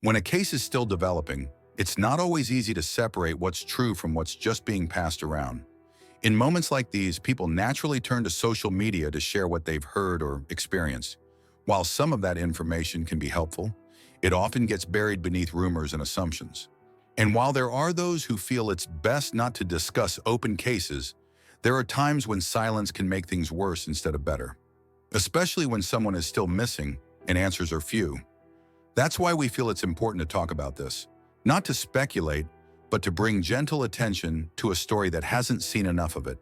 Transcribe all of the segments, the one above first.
When a case is still developing, it's not always easy to separate what's true from what's just being passed around. In moments like these, people naturally turn to social media to share what they've heard or experienced. While some of that information can be helpful, it often gets buried beneath rumors and assumptions. And while there are those who feel it's best not to discuss open cases, there are times when silence can make things worse instead of better, especially when someone is still missing and answers are few. That's why we feel it's important to talk about this, not to speculate, but to bring gentle attention to a story that hasn't seen enough of it.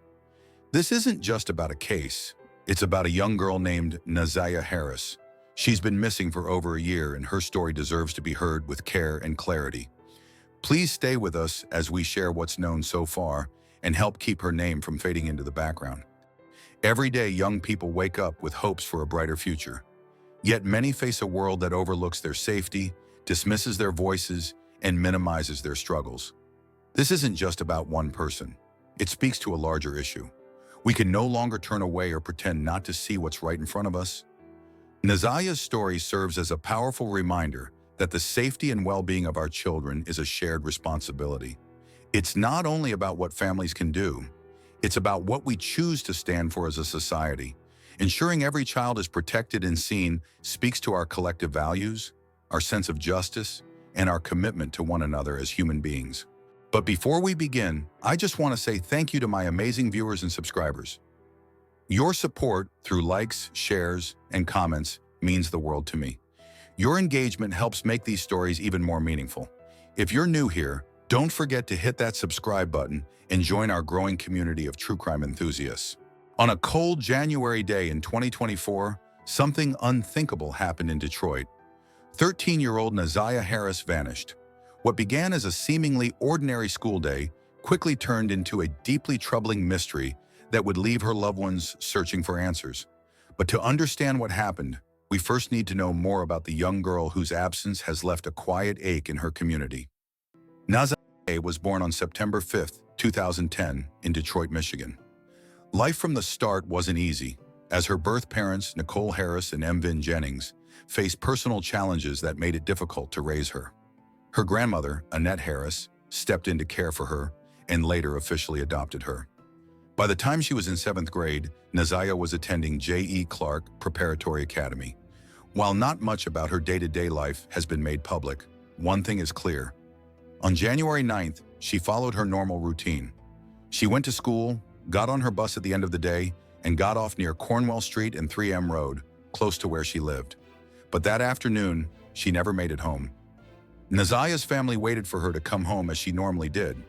This isn't just about a case. It's about a young girl named Naziah Harris. She's been missing for over a year, and her story deserves to be heard with care and clarity. Please stay with us as we share what's known so far and help keep her name from fading into the background. Every day, young people wake up with hopes for a brighter future. Yet many face a world that overlooks their safety, dismisses their voices, and minimizes their struggles. This isn't just about one person. It speaks to a larger issue. We can no longer turn away or pretend not to see what's right in front of us. Naziah's story serves as a powerful reminder that the safety and well-being of our children is a shared responsibility. It's not only about what families can do, it's about what we choose to stand for as a society. Ensuring every child is protected and seen speaks to our collective values, our sense of justice, and our commitment to one another as human beings. But before we begin, I just want to say thank you to my amazing viewers and subscribers. Your support through likes, shares, and comments means the world to me. Your engagement helps make these stories even more meaningful. If you're new here, don't forget to hit that subscribe button and join our growing community of true crime enthusiasts. On a cold January day in 2024, something unthinkable happened in Detroit. 13-year-old Naziah Harris vanished. What began as a seemingly ordinary school day quickly turned into a deeply troubling mystery that would leave her loved ones searching for answers. But to understand what happened, we first need to know more about the young girl whose absence has left a quiet ache in her community. Naziah was born on September 5, 2010, in Detroit, Michigan. Life from the start wasn't easy, as her birth parents, Nicole Harris and Emvin Jennings, faced personal challenges that made it difficult to raise her. Her grandmother, Annette Harris, stepped in to care for her and later officially adopted her. By the time she was in 7th grade, Naziah was attending J.E. Clark Preparatory Academy. While not much about her day-to-day life has been made public, one thing is clear. On January 9th, she followed her normal routine. She went to school, got on her bus at the end of the day, and got off near Cornwell Street and 3M Road, close to where she lived. But that afternoon, she never made it home. Naziah's family waited for her to come home as she normally did.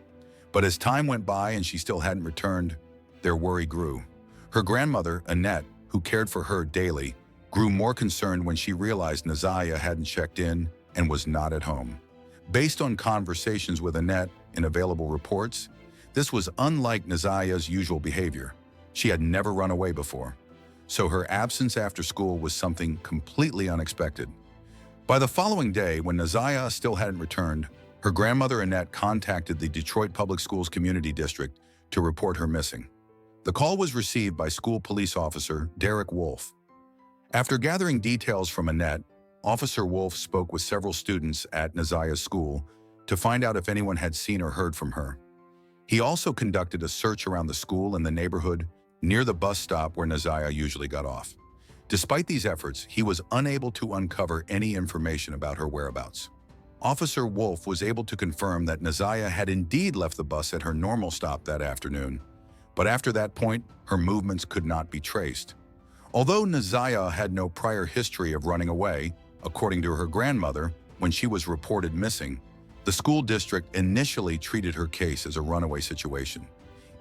But as time went by and she still hadn't returned, their worry grew. Her grandmother, Annette, who cared for her daily, grew more concerned when she realized Naziah hadn't checked in and was not at home. Based on conversations with Annette and available reports, this was unlike Naziah's usual behavior. She had never run away before. So her absence after school was something completely unexpected. By the following day, when Naziah still hadn't returned, her grandmother Annette contacted the Detroit Public Schools Community District to report her missing. The call was received by school police officer Derek Wolf. After gathering details from Annette, Officer Wolf spoke with several students at Naziah's school to find out if anyone had seen or heard from her. He also conducted a search around the school and the neighborhood near the bus stop where Naziah usually got off. Despite these efforts, he was unable to uncover any information about her whereabouts. Officer Wolf was able to confirm that Naziah had indeed left the bus at her normal stop that afternoon, but after that point, her movements could not be traced. Although Naziah had no prior history of running away, according to her grandmother, when she was reported missing, the school district initially treated her case as a runaway situation.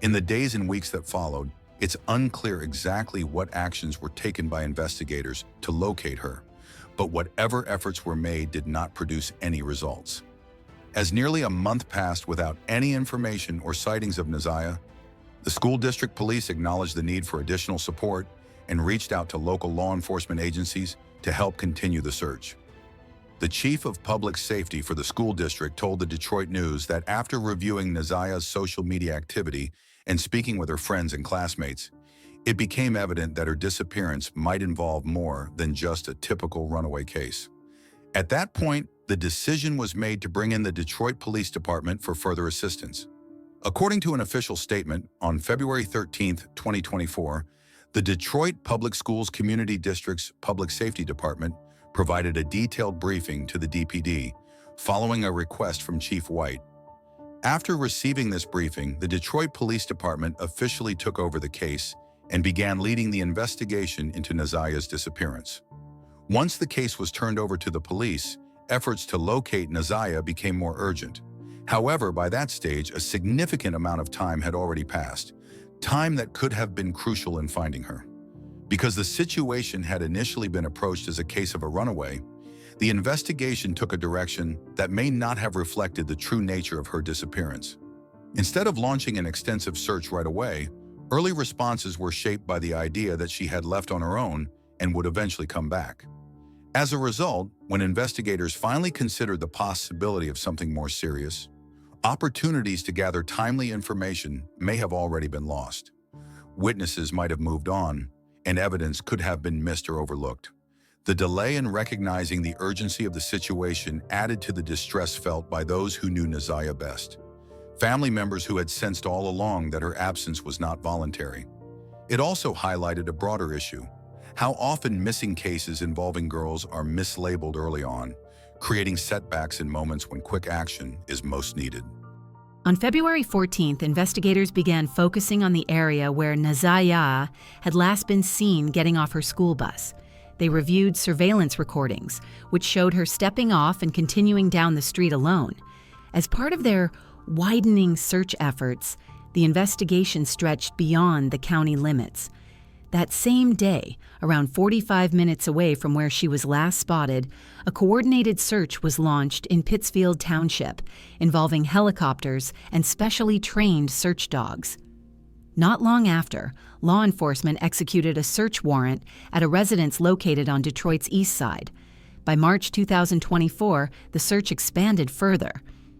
In the days and weeks that followed, it's unclear exactly what actions were taken by investigators to locate her, but whatever efforts were made did not produce any results. As nearly a month passed without any information or sightings of Naziah, the school district police acknowledged the need for additional support and reached out to local law enforcement agencies to help continue the search. The chief of public safety for the school district told the Detroit News that after reviewing Naziah's social media activity and speaking with her friends and classmates, it became evident that her disappearance might involve more than just a typical runaway case. At that point, the the decision was made to bring in the Detroit Police Department for further assistance. According to an official statement, on February 13, 2024, the Detroit Public Schools Community District's Public Safety Department provided a detailed briefing to the DPD, following a request from Chief White. After receiving this briefing, the Detroit Police Department officially took over the case and began leading the investigation into Naziah's disappearance. Once the case was turned over to the police, efforts to locate Naziah became more urgent. However, by that stage, a significant amount of time had already passed, time that could have been crucial in finding her. Because the situation had initially been approached as a case of a runaway, the investigation took a direction that may not have reflected the true nature of her disappearance. Instead of launching an extensive search right away, early responses were shaped by the idea that she had left on her own and would eventually come back. As a result, when investigators finally considered the possibility of something more serious, opportunities to gather timely information may have already been lost. Witnesses might have moved on, and evidence could have been missed or overlooked. The delay in recognizing the urgency of the situation added to the distress felt by those who knew Naziah best. Family members who had sensed all along that her absence was not voluntary. It also highlighted a broader issue: how often missing cases involving girls are mislabeled early on, creating setbacks in moments when quick action is most needed. On February 14th, investigators began focusing on the area where Naziah had last been seen getting off her school bus. They reviewed surveillance recordings, which showed her stepping off and continuing down the street alone. As part of their widening search efforts, the investigation stretched beyond the county limits. That same day, around 45 minutes away from where she was last spotted, a coordinated search was launched in Pittsfield Township, involving helicopters and specially trained search dogs. Not long after, law enforcement executed a search warrant at a residence located on Detroit's east side. By March 2024, the search expanded further.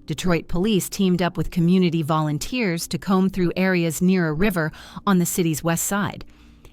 Detroit police teamed up with community volunteers to comb through areas near a river on the city's west side.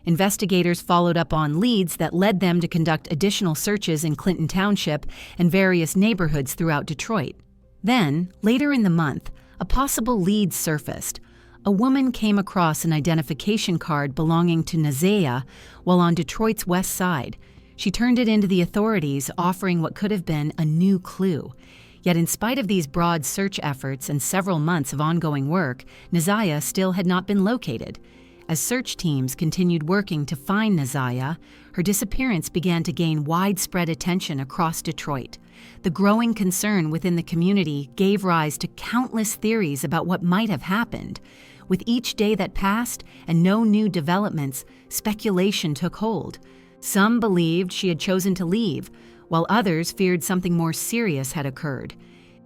Investigators followed up on leads that led them to conduct additional searches in Clinton Township and various neighborhoods throughout Detroit. Then, later in the month, a possible lead surfaced. A woman came across an identification card belonging to Naziah while on Detroit's west side. She turned it into the authorities, offering what could have been a new clue. Yet in spite of these broad search efforts and several months of ongoing work, Naziah still had not been located. As search teams continued working to find Naziah, her disappearance began to gain widespread attention across Detroit. The growing concern within the community gave rise to countless theories about what might have happened. With each day that passed and no new developments, speculation took hold. Some believed she had chosen to leave, while others feared something more serious had occurred.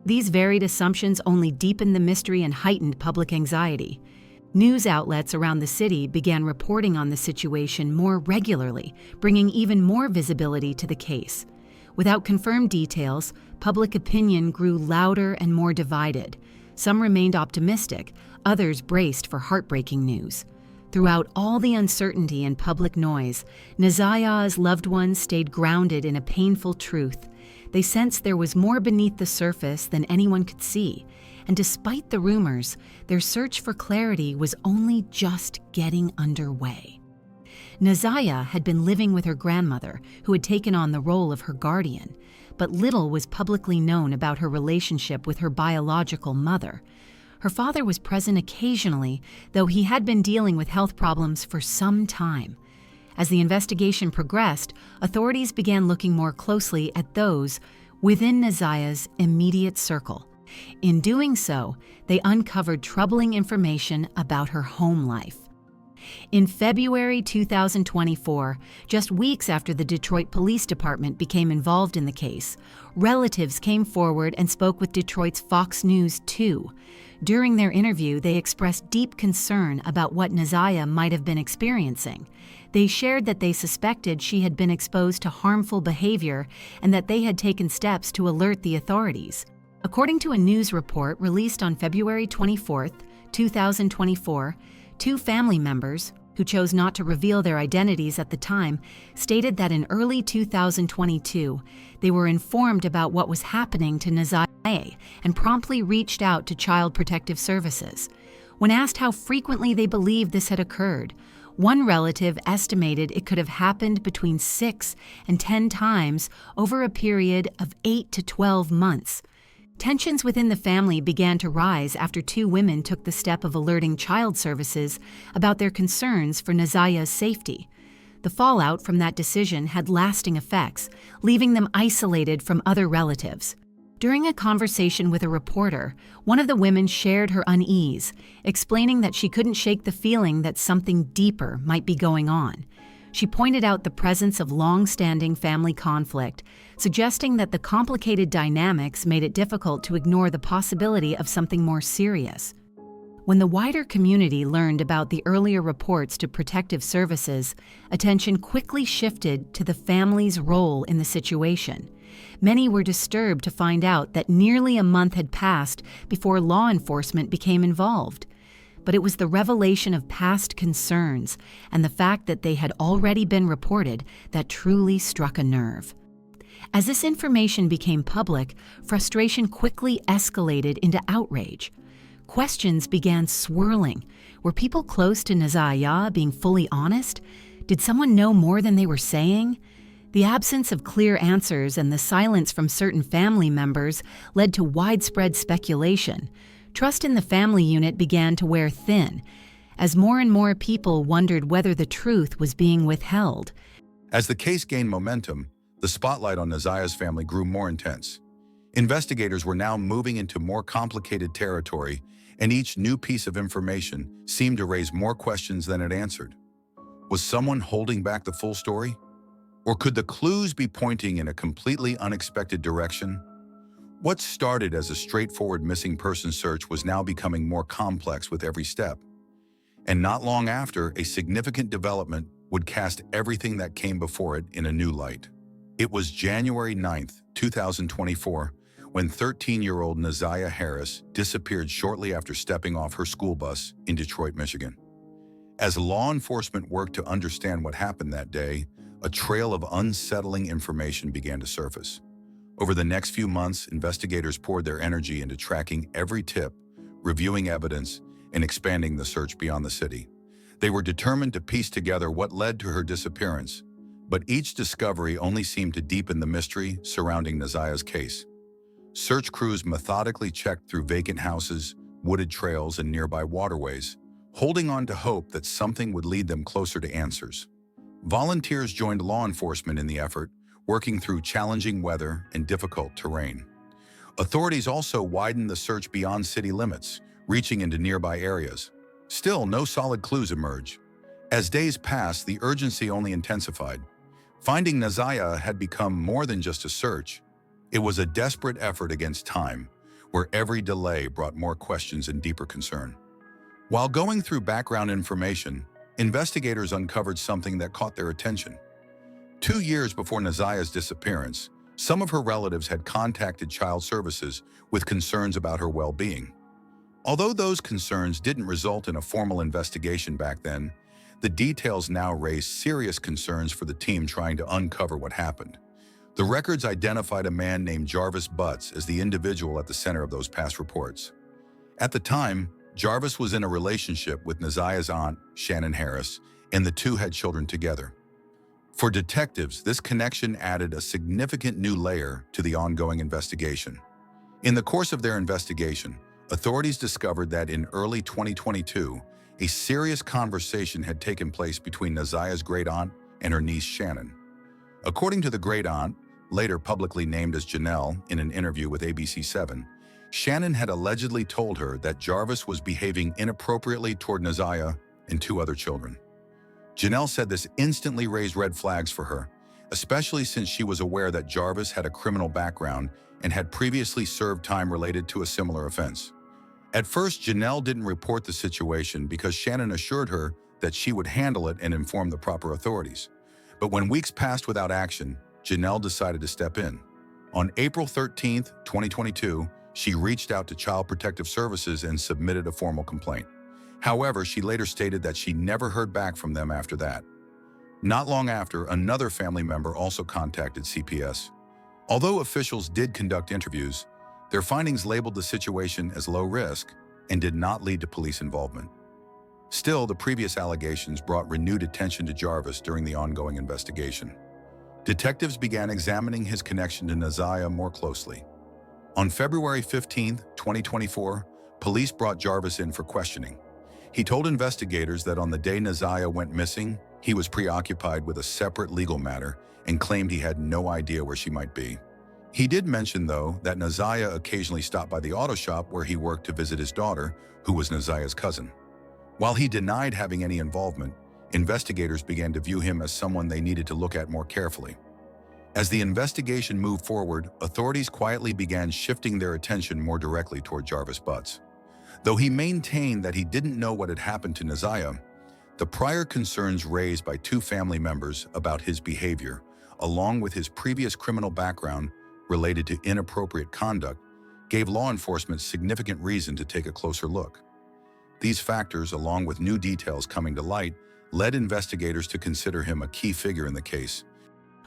These varied assumptions only deepened the mystery and heightened public anxiety. News outlets around the city began reporting on the situation more regularly, bringing even more visibility to the case. Without confirmed details, public opinion grew louder and more divided. Some remained optimistic, others braced for heartbreaking news. Throughout all the uncertainty and public noise, Naziah's loved ones stayed grounded in a painful truth. They sensed there was more beneath the surface than anyone could see. And despite the rumors, their search for clarity was only just getting underway. Naziah had been living with her grandmother, who had taken on the role of her guardian, but little was publicly known about her relationship with her biological mother. Her father was present occasionally, though he had been dealing with health problems for some time. As the investigation progressed, authorities began looking more closely at those within Naziah's immediate circle. In doing so, they uncovered troubling information about her home life. In February 2024, just weeks after the Detroit Police Department became involved in the case, relatives came forward and spoke with Detroit's Fox News 2. During their interview, they expressed deep concern about what Naziah might have been experiencing. They shared that they suspected she had been exposed to harmful behavior and that they had taken steps to alert the authorities. According to a news report released on February 24, 2024, two family members, who chose not to reveal their identities at the time, stated that in early 2022, they were informed about what was happening to Naziah and promptly reached out to Child Protective Services. When asked how frequently they believed this had occurred, one relative estimated it could have happened between 6 and 10 times over a period of 8 to 12 months. Tensions within the family began to rise after two women took the step of alerting child services about their concerns for Naziah's safety. The fallout from that decision had lasting effects, leaving them isolated from other relatives. During a conversation with a reporter, one of the women shared her unease, explaining that she couldn't shake the feeling that something deeper might be going on. She pointed out the presence of long-standing family conflict, suggesting that the complicated dynamics made it difficult to ignore the possibility of something more serious. When the wider community learned about the earlier reports to protective services, attention quickly shifted to the family's role in the situation. Many were disturbed to find out that nearly a month had passed before law enforcement became involved. But it was the revelation of past concerns and the fact that they had already been reported that truly struck a nerve. As this information became public, frustration quickly escalated into outrage. Questions began swirling. Were people close to Naziah being fully honest? Did someone know more than they were saying? The absence of clear answers and the silence from certain family members led to widespread speculation. Trust in the family unit began to wear thin, as more and more people wondered whether the truth was being withheld. As the case gained momentum, the spotlight on Naziah's family grew more intense. Investigators were now moving into more complicated territory, and each new piece of information seemed to raise more questions than it answered. Was someone holding back the full story? Or could the clues be pointing in a completely unexpected direction? What started as a straightforward missing person search was now becoming more complex with every step. And not long after, a significant development would cast everything that came before it in a new light. It was January 9th, 2024, when 13-year-old Naziah Harris disappeared shortly after stepping off her school bus in Detroit, Michigan. As law enforcement worked to understand what happened that day, a trail of unsettling information began to surface. Over the next few months, investigators poured their energy into tracking every tip, reviewing evidence, and expanding the search beyond the city. They were determined to piece together what led to her disappearance, but each discovery only seemed to deepen the mystery surrounding Naziah's case. Search crews methodically checked through vacant houses, wooded trails, and nearby waterways, holding on to hope that something would lead them closer to answers. Volunteers joined law enforcement in the effort, working through challenging weather and difficult terrain. Authorities also widened the search beyond city limits, reaching into nearby areas. Still, no solid clues emerged. As days passed, the urgency only intensified. Finding Naziah had become more than just a search. It was a desperate effort against time, where every delay brought more questions and deeper concern. While going through background information, investigators uncovered something that caught their attention. 2 years before Naziah's disappearance, some of her relatives had contacted child services with concerns about her well-being. Although those concerns didn't result in a formal investigation back then, the details now raise serious concerns for the team trying to uncover what happened. The records identified a man named Jarvis Butts as the individual at the center of those past reports. At the time, Jarvis was in a relationship with Naziah's aunt, Shannon Harris, and the two had children together. For detectives, this connection added a significant new layer to the ongoing investigation. In the course of their investigation, authorities discovered that in early 2022, a serious conversation had taken place between Naziah's great-aunt and her niece Shannon. According to the great-aunt, later publicly named as Janelle in an interview with ABC7, Shannon had allegedly told her that Jarvis was behaving inappropriately toward Naziah and two other children. Janelle said this instantly raised red flags for her, especially since she was aware that Jarvis had a criminal background and had previously served time related to a similar offense. At first, Janelle didn't report the situation because Shannon assured her that she would handle it and inform the proper authorities. But when weeks passed without action, Janelle decided to step in. On April 13, 2022, she reached out to Child Protective Services and submitted a formal complaint. However, she later stated that she never heard back from them after that. Not long after, another family member also contacted CPS. Although officials did conduct interviews, their findings labeled the situation as low risk and did not lead to police involvement. Still, the previous allegations brought renewed attention to Jarvis during the ongoing investigation. Detectives began examining his connection to Naziah more closely. On February 15, 2024, police brought Jarvis in for questioning. He told investigators that on the day Naziah went missing, he was preoccupied with a separate legal matter and claimed he had no idea where she might be. He did mention, though, that Naziah occasionally stopped by the auto shop where he worked to visit his daughter, who was Naziah's cousin. While he denied having any involvement, investigators began to view him as someone they needed to look at more carefully. As the investigation moved forward, authorities quietly began shifting their attention more directly toward Jarvis Butts. Though he maintained that he didn't know what had happened to Naziah, the prior concerns raised by two family members about his behavior, along with his previous criminal background related to inappropriate conduct, gave law enforcement significant reason to take a closer look. These factors, along with new details coming to light, led investigators to consider him a key figure in the case.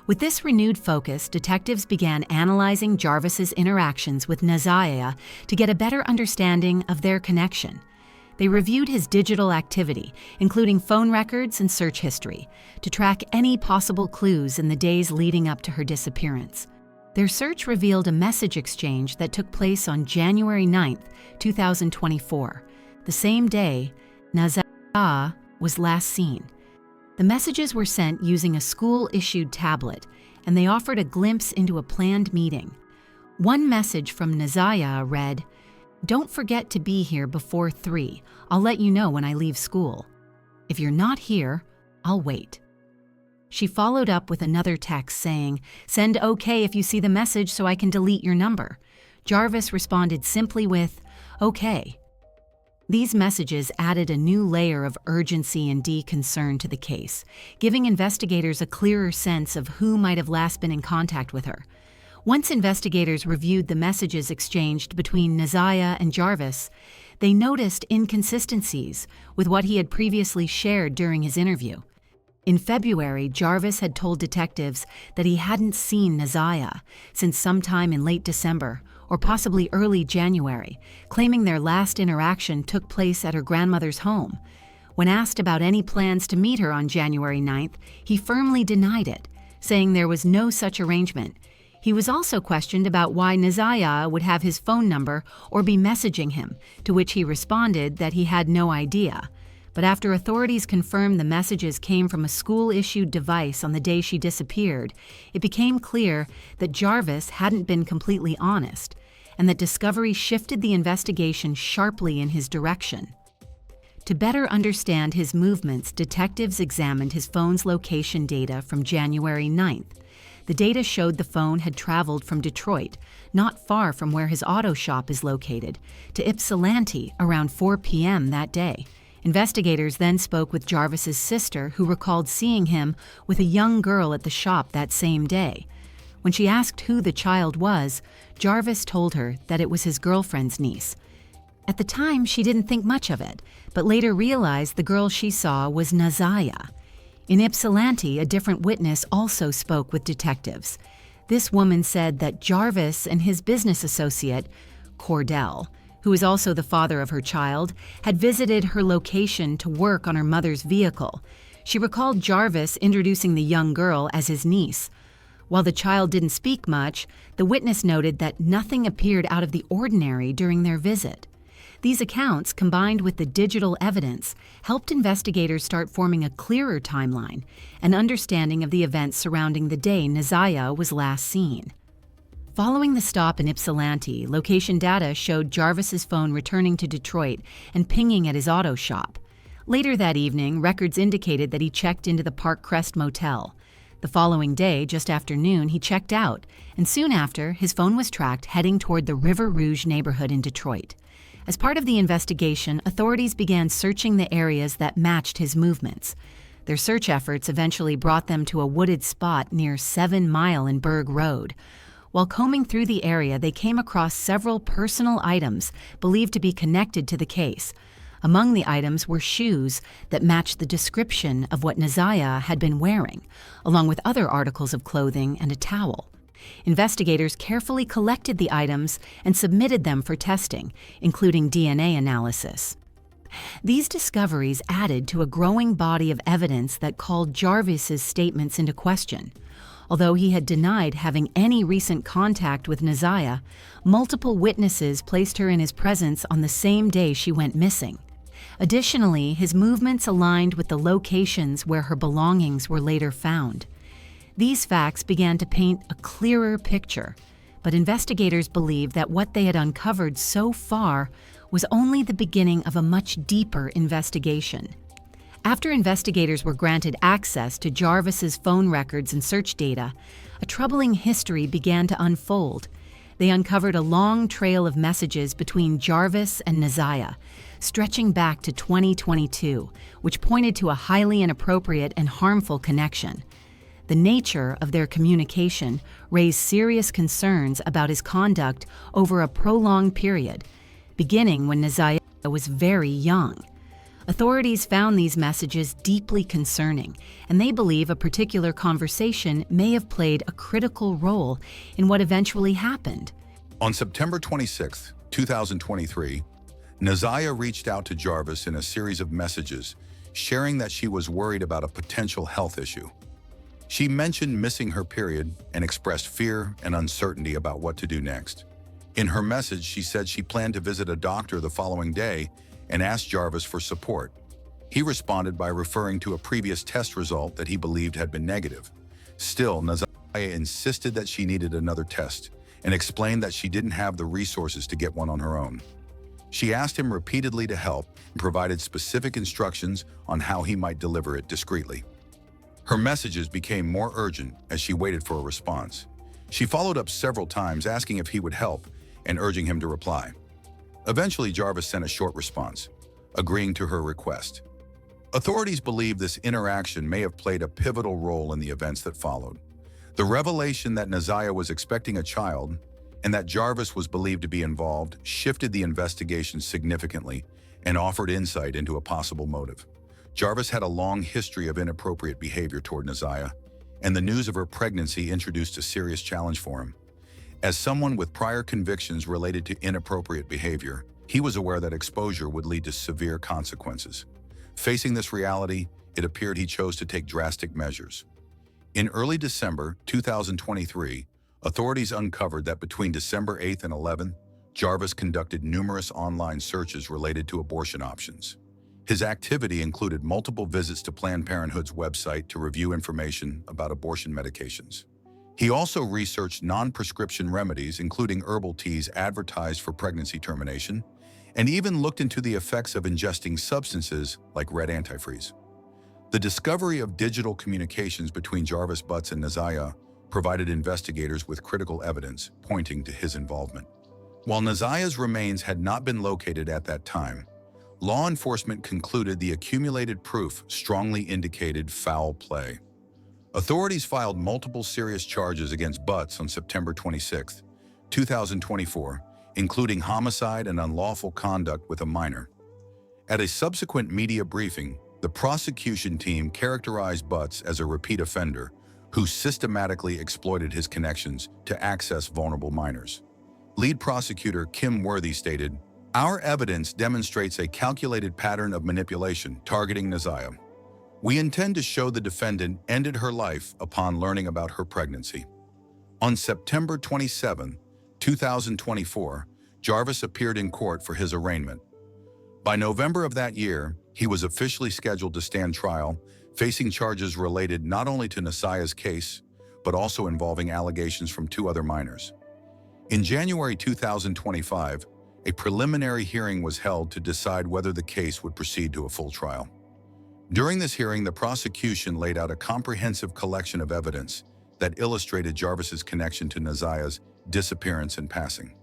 With this renewed focus, detectives began analyzing Jarvis's interactions with Naziah to get a better understanding of their connection. They reviewed his digital activity, including phone records and search history, to track any possible clues in the days leading up to her disappearance. Their search revealed a message exchange that took place on January 9, 2024, the same day Naziah was last seen. The messages were sent using a school-issued tablet, and they offered a glimpse into a planned meeting. One message from Naziah read, "Don't forget to be here before 3. I'll let you know when I leave school. If you're not here, I'll wait." She followed up with another text saying, "Send OK if you see the message so I can delete your number." Jarvis responded simply with, "OK." These messages added a new layer of urgency and concern to the case, giving investigators a clearer sense of who might have last been in contact with her. Once investigators reviewed the messages exchanged between Naziah and Jarvis, they noticed inconsistencies with what he had previously shared during his interview. In February, Jarvis had told detectives that he hadn't seen Naziah since sometime in late December or possibly early January, claiming their last interaction took place at her grandmother's home. When asked about any plans to meet her on January 9th, he firmly denied it, saying there was no such arrangement. He was also questioned about why Naziah would have his phone number or be messaging him, to which he responded that he had no idea. But after authorities confirmed the messages came from a school-issued device on the day she disappeared, it became clear that Jarvis hadn't been completely honest, and that discovery shifted the investigation sharply in his direction. To better understand his movements, detectives examined his phone's location data from January 9th. The data showed the phone had traveled from Detroit, not far from where his auto shop is located, to Ypsilanti around 4 p.m. that day. Investigators then spoke with Jarvis's sister, who recalled seeing him with a young girl at the shop that same day. When she asked who the child was, Jarvis told her that it was his girlfriend's niece. At the time, she didn't think much of it, but later realized the girl she saw was Naziah. In Ypsilanti, a different witness also spoke with detectives. This woman said that Jarvis and his business associate, Cordell, who is also the father of her child, had visited her location to work on her mother's vehicle. She recalled Jarvis introducing the young girl as his niece. While the child didn't speak much, the witness noted that nothing appeared out of the ordinary during their visit. These accounts, combined with the digital evidence, helped investigators start forming a clearer timeline, an understanding of the events surrounding the day Naziah was last seen. Following the stop in Ypsilanti, location data showed Jarvis's phone returning to Detroit and pinging at his auto shop. Later that evening, records indicated that he checked into the Park Crest Motel. The following day, just after noon, he checked out, and soon after, his phone was tracked heading toward the River Rouge neighborhood in Detroit. As part of the investigation, authorities began searching the areas that matched his movements. Their search efforts eventually brought them to a wooded spot near 7 Mile and Berg Road. While combing through the area, they came across several personal items believed to be connected to the case. Among the items were shoes that matched the description of what Naziah had been wearing, along with other articles of clothing and a towel. Investigators carefully collected the items and submitted them for testing, including DNA analysis. These discoveries added to a growing body of evidence that called Jarvis's statements into question. Although he had denied having any recent contact with Naziah, multiple witnesses placed her in his presence on the same day she went missing. Additionally, his movements aligned with the locations where her belongings were later found. These facts began to paint a clearer picture, but investigators believed that what they had uncovered so far was only the beginning of a much deeper investigation. After investigators were granted access to Jarvis's phone records and search data, a troubling history began to unfold. They uncovered a long trail of messages between Jarvis and Naziah, stretching back to 2022, which pointed to a highly inappropriate and harmful connection. The nature of their communication raised serious concerns about his conduct over a prolonged period, beginning when Naziah was very young. Authorities found these messages deeply concerning, and they believe a particular conversation may have played a critical role in what eventually happened. On September 26, 2023, Naziah reached out to Jarvis in a series of messages, sharing that she was worried about a potential health issue. She mentioned missing her period and expressed fear and uncertainty about what to do next. In her message, she said she planned to visit a doctor the following day and asked Jarvis for support. He responded by referring to a previous test result that he believed had been negative. Still, Naziah insisted that she needed another test and explained that she didn't have the resources to get one on her own. She asked him repeatedly to help and provided specific instructions on how he might deliver it discreetly. Her messages became more urgent as she waited for a response. She followed up several times asking if he would help and urging him to reply. Eventually, Jarvis sent a short response, agreeing to her request. Authorities believe this interaction may have played a pivotal role in the events that followed. The revelation that Naziah was expecting a child and that Jarvis was believed to be involved shifted the investigation significantly and offered insight into a possible motive. Jarvis had a long history of inappropriate behavior toward Naziah, and the news of her pregnancy introduced a serious challenge for him. As someone with prior convictions related to inappropriate behavior, he was aware that exposure would lead to severe consequences. Facing this reality, it appeared he chose to take drastic measures. In early December 2023, authorities uncovered that between December 8th and 11th, Jarvis conducted numerous online searches related to abortion options. His activity included multiple visits to Planned Parenthood's website to review information about abortion medications. He also researched non-prescription remedies, including herbal teas advertised for pregnancy termination, and even looked into the effects of ingesting substances like red antifreeze. The discovery of digital communications between Jarvis Butts and Naziah provided investigators with critical evidence pointing to his involvement. While Naziah's remains had not been located at that time, law enforcement concluded the accumulated proof strongly indicated foul play. Authorities filed multiple serious charges against Butts on September 26, 2024, including homicide and unlawful conduct with a minor. At a subsequent media briefing, the prosecution team characterized Butts as a repeat offender who systematically exploited his connections to access vulnerable minors. Lead prosecutor Kim Worthy stated, "Our evidence demonstrates a calculated pattern of manipulation targeting Naziah. We intend to show the defendant ended her life upon learning about her pregnancy." On September 27, 2024, Jarvis appeared in court for his arraignment. By November of that year, he was officially scheduled to stand trial, facing charges related not only to Naziah's case, but also involving allegations from two other minors. In January 2025, a preliminary hearing was held to decide whether the case would proceed to a full trial. During this hearing, the prosecution laid out a comprehensive collection of evidence that illustrated Jarvis's connection to Naziah's disappearance and passing.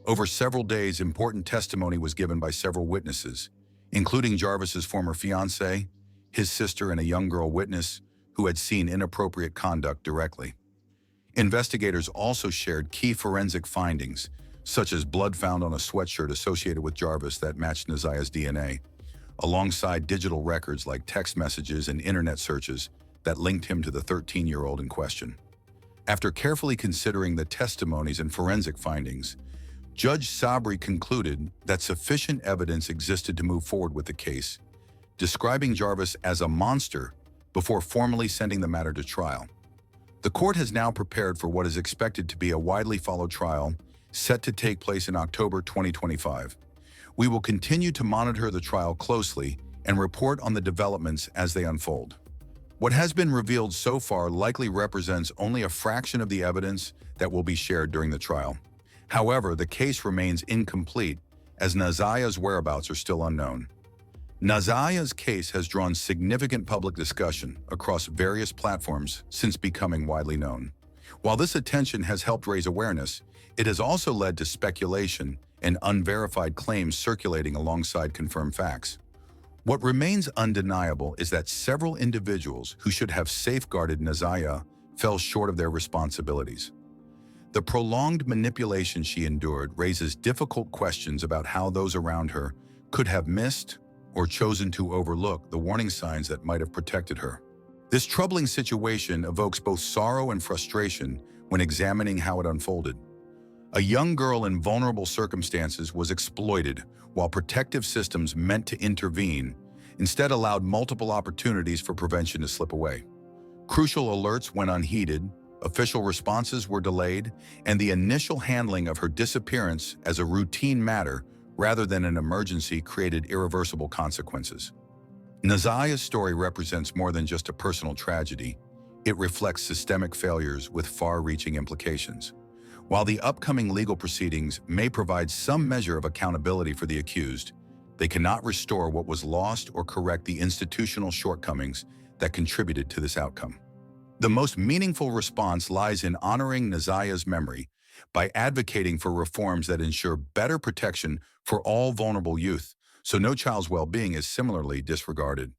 Over several days, important testimony was given by several witnesses, including Jarvis's former fiancée, his sister, and a young girl witness who had seen inappropriate conduct directly. Investigators also shared key forensic findings, such as blood found on a sweatshirt associated with Jarvis that matched Naziah's DNA, alongside digital records like text messages and internet searches that linked him to the 13-year-old in question. After carefully considering the testimonies and forensic findings, Judge Sabri concluded that sufficient evidence existed to move forward with the case, describing Jarvis as a monster before formally sending the matter to trial. The court has now prepared for what is expected to be a widely followed trial set to take place in October 2025. We will continue to monitor the trial closely and report on the developments as they unfold. What has been revealed so far likely represents only a fraction of the evidence that will be shared during the trial. However, the case remains incomplete as Naziah's whereabouts are still unknown. Naziah's case has drawn significant public discussion across various platforms since becoming widely known. While this attention has helped raise awareness, it has also led to speculation and unverified claims circulating alongside confirmed facts. What remains undeniable is that several individuals who should have safeguarded Naziah fell short of their responsibilities. The prolonged manipulation she endured raises difficult questions about how those around her could have missed or chosen to overlook the warning signs that might have protected her. This troubling situation evokes both sorrow and frustration when examining how it unfolded. A young girl in vulnerable circumstances was exploited while protective systems meant to intervene instead allowed multiple opportunities for prevention to slip away. Crucial alerts went unheeded, official responses were delayed, and the initial handling of her disappearance as a routine matter rather than an emergency created irreversible consequences. Naziah's story represents more than just a personal tragedy. It reflects systemic failures with far-reaching implications. While the upcoming legal proceedings may provide some measure of accountability for the accused, they cannot restore what was lost or correct the institutional shortcomings that contributed to this outcome. The most meaningful response lies in honoring Naziah's memory by advocating for reforms that ensure better protection for all vulnerable youth, so no child's well-being is similarly disregarded.